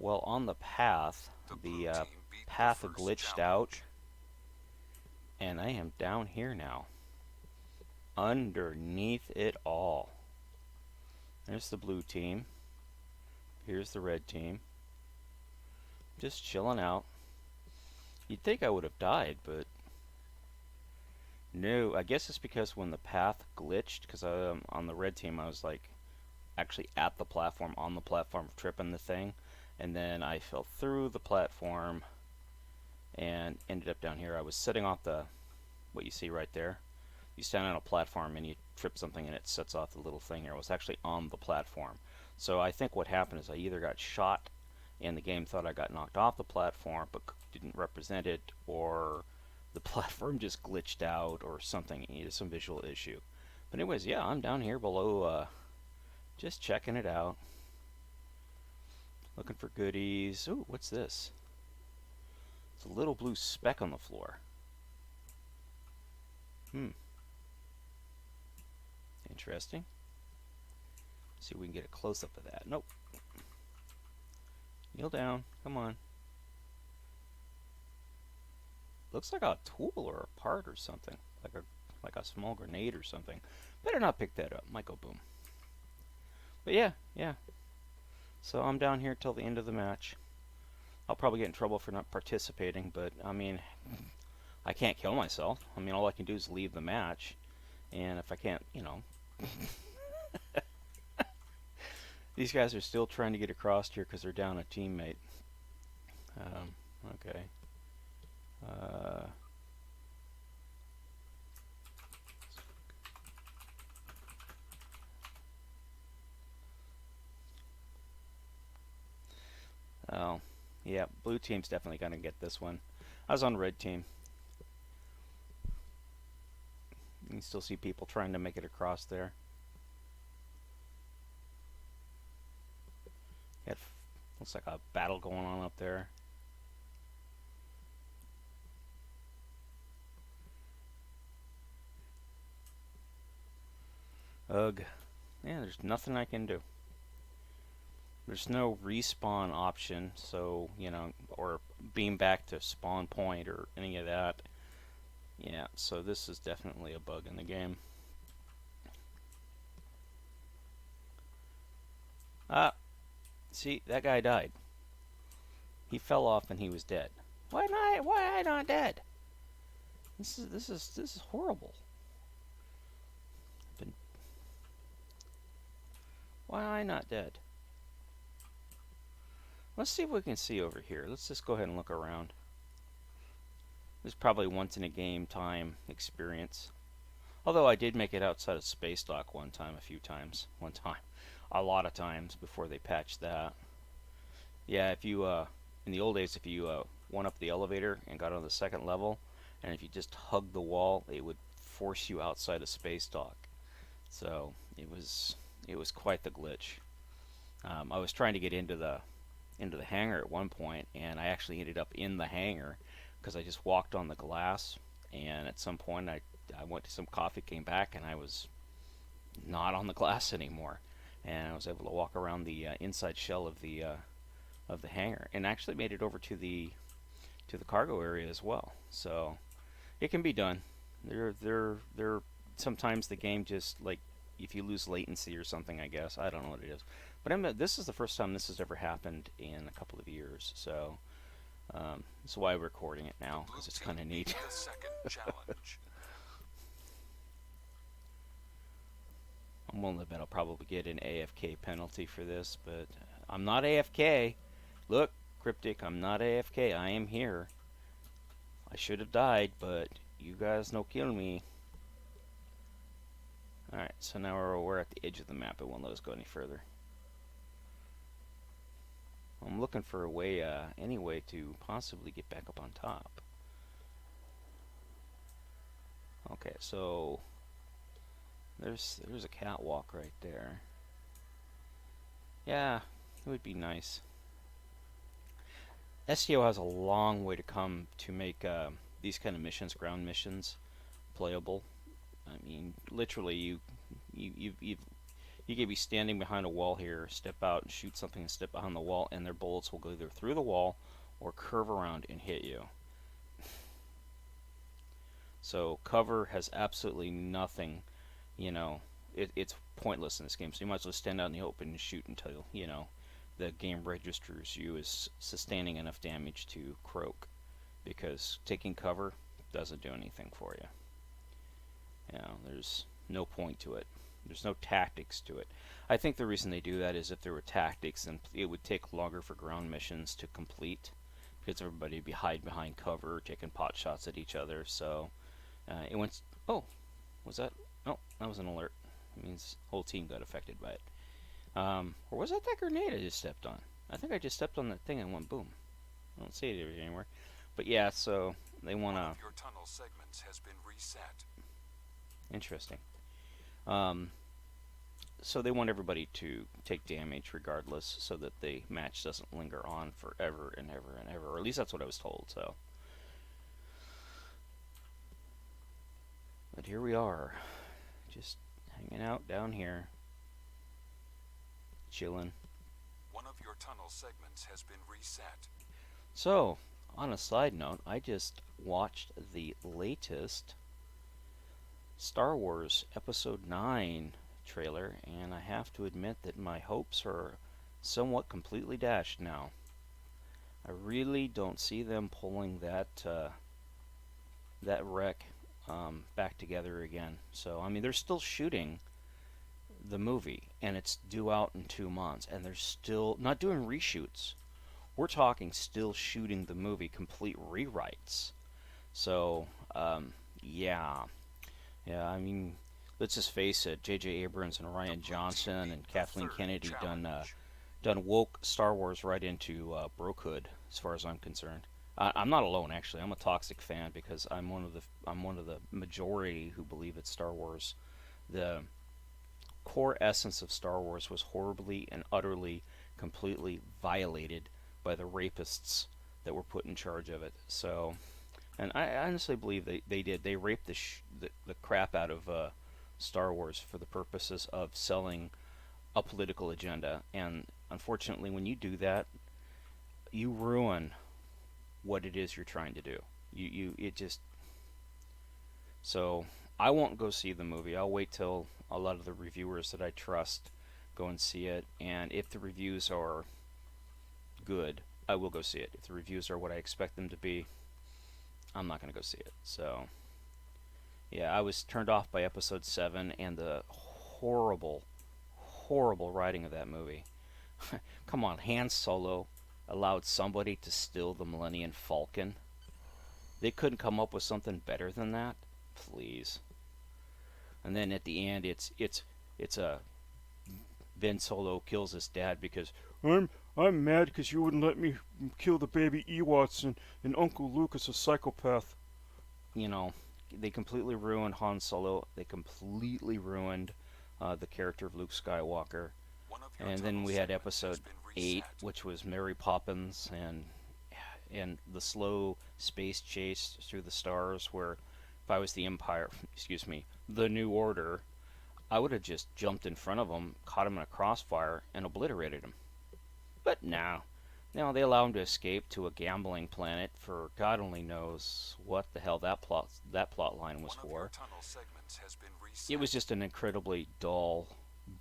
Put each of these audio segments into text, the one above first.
Well, on the path, the path glitched out, and I am down here now, underneath it all. There's the blue team. Here's the red team. Just chilling out. You'd think I would have died, but no. I guess it's because when the path glitched, because on the red team I was like actually at the platform, on the platform, tripping the thing, and then I fell through the platform and ended up down here. I was sitting off the what you see right there. You stand on a platform and you trip something and it sets off the little thing here. I was actually on the platform. So I think what happened is I either got shot and the game thought I got knocked off the platform but didn't represent it, or the platform just glitched out or something. It needed some visual issue. But anyways, yeah, I'm down here below just checking it out. Looking for goodies. Ooh, what's this? It's a little blue speck on the floor. Interesting. See if we can get a close-up of that. Nope. Kneel down. Come on. Looks like a tool or a part or something. Like a small grenade or something. Better not pick that up. Might go boom. But yeah. So I'm down here till the end of the match. I'll probably get in trouble for not participating, but I mean, I can't kill myself. I mean, all I can do is leave the match. And if I can't, these guys are still trying to get across here because they're down a teammate. Okay. Oh, yeah, blue team's definitely going to get this one. I was on red team. You can still see people trying to make it across there. It looks like a battle going on up there. Ugh. Yeah, there's nothing I can do. There's no respawn option, so, or beam back to spawn point or any of that. Yeah, so this is definitely a bug in the game. Ah, see, that guy died. He fell off and he was dead. Why am I not dead? This is horrible. Why am I not dead? Let's see what we can see over here. Let's just go ahead and look around. This is probably once in a game time experience. Although I did make it outside of Space Dock one time, a few times. One time. A lot of times before they patched that. Yeah, if you, in the old days, if you went up the elevator and got on the second level, and if you just hugged the wall, it would force you outside of Space Dock. So it was quite the glitch. I was trying to get into the hangar at one point, and I actually ended up in the hangar because I just walked on the glass, and at some point I went to some coffee, came back, and I was not on the glass anymore, and I was able to walk around the inside shell of the hangar, and actually made it over to the cargo area as well. So it can be done. There sometimes the game just, like, if you lose latency or something, I guess. I don't know what it is. But this is the first time this has ever happened in a couple of years, so that's why I'm recording it now, because it's kind of neat. I'm willing to bet I'll probably get an AFK penalty for this, but I'm not AFK. Look, Cryptic, I'm not AFK. I am here. I should have died, but you guys no kill me. Alright, so now we're at the edge of the map. It won't let us go any further. I'm looking for a way, any way to possibly get back up on top. Okay, so there's a catwalk right there. Yeah, it would be nice. STO has a long way to come to make these kind of missions, ground missions, playable. I mean, literally, you You could be standing behind a wall here, step out and shoot something and step behind the wall, and their bullets will go either through the wall or curve around and hit you. So cover has absolutely nothing, you know, it's pointless in this game. So you might as well stand out in the open and shoot until, the game registers you as sustaining enough damage to croak. Because taking cover doesn't do anything for you. There's no point to it. There's no tactics to it. I think the reason they do that is if there were tactics, then it would take longer for ground missions to complete because everybody would be hiding behind cover, taking pot shots at each other. So it went. Oh, was that? Oh, that was an alert. It means the whole team got affected by it. Or was that grenade I just stepped on? I think I just stepped on that thing and went boom. I don't see it anywhere. But yeah, so they want to. Your tunnel segments has been reset. Interesting. So they want everybody to take damage regardless, so that the match doesn't linger on forever and ever and ever. Or at least that's what I was told. So, but here we are, just hanging out down here, chilling. One of your tunnel segments has been reset. So, on a side note, I just watched the latest Star Wars Episode 9 trailer, and I have to admit that my hopes are somewhat completely dashed now. I really don't see them pulling that wreck back together again. So, I mean, they're still shooting the movie, and it's due out in 2 months, and they're still not doing reshoots. We're talking still shooting the movie, complete rewrites. So, yeah. Yeah, I mean, let's just face it, J.J. Abrams and Ryan Johnson and Kathleen Kennedy done woke Star Wars right into brokehood, as far as I'm concerned. I'm not alone, actually. I'm a toxic fan because I'm one of the majority who believe that Star Wars, the core essence of Star Wars, was horribly and utterly, completely violated by the rapists that were put in charge of it. So, and I honestly believe they did. They raped the crap out of Star Wars for the purposes of selling a political agenda. And unfortunately, when you do that, you ruin what it is you're trying to do. It just. So I won't go see the movie. I'll wait till a lot of the reviewers that I trust go and see it. And if the reviews are good, I will go see it. If the reviews are what I expect them to be, I'm not going to go see it. So, yeah, I was turned off by episode 7 and the horrible, horrible writing of that movie. Come on, Han Solo allowed somebody to steal the Millennium Falcon. They couldn't come up with something better than that? Please. And then at the end, it's a Ben Solo kills his dad because I'm mad because you wouldn't let me kill the baby Ewoks and Uncle Luke is a psychopath. They completely ruined Han Solo. They completely ruined the character of Luke Skywalker. And then we had episode 8, which was Mary Poppins and the slow space chase through the stars, where if I was the Empire, the New Order, I would have just jumped in front of them, caught him in a crossfire, and obliterated him. But no, they allow him to escape to a gambling planet for God only knows what the hell that plot line was for. It was just an incredibly dull,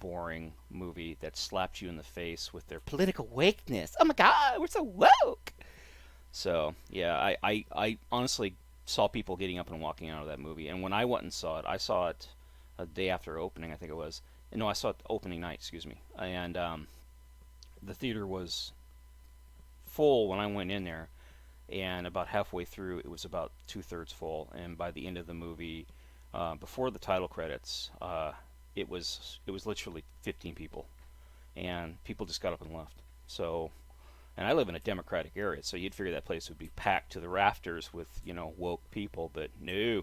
boring movie that slapped you in the face with their political wakeness. Oh my God, we're so woke. So yeah, I honestly saw people getting up and walking out of that movie. And when I went and saw it a day after opening, I think it was. No, I saw it opening night, And the theater was full when I went in there. And about halfway through, it was about 2/3 full. And by the end of the movie, before the title credits, it was literally 15 people. And people just got up and left. So, and I live in a Democratic area, so you'd figure that place would be packed to the rafters with, woke people. But no,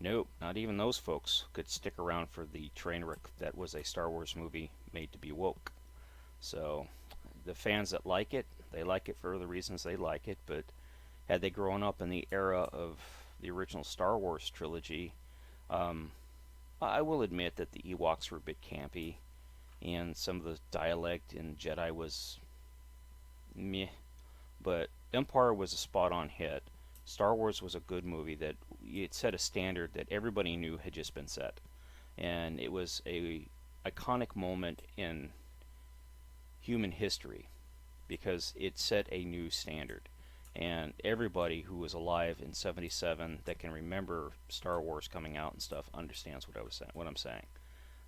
nope, not even those folks could stick around for the train wreck that was a Star Wars movie made to be woke. So, the fans that like it, they like it for the reasons they like it. But had they grown up in the era of the original Star Wars trilogy, I will admit that the Ewoks were a bit campy. and some of the dialect in Jedi was meh, but Empire was a spot on hit. Star Wars was a good movie that it set a standard that everybody knew had just been set, and it was a iconic moment in human history because it set a new standard. And everybody who was alive in '77 that can remember Star Wars coming out and stuff understands what I'm saying.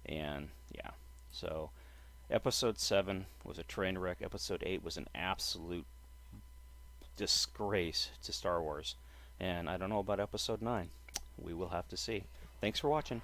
And yeah, so Episode 7 was a train wreck. Episode 8 was an absolute disgrace to Star Wars. And I don't know about Episode 9. We will have to see. Thanks for watching.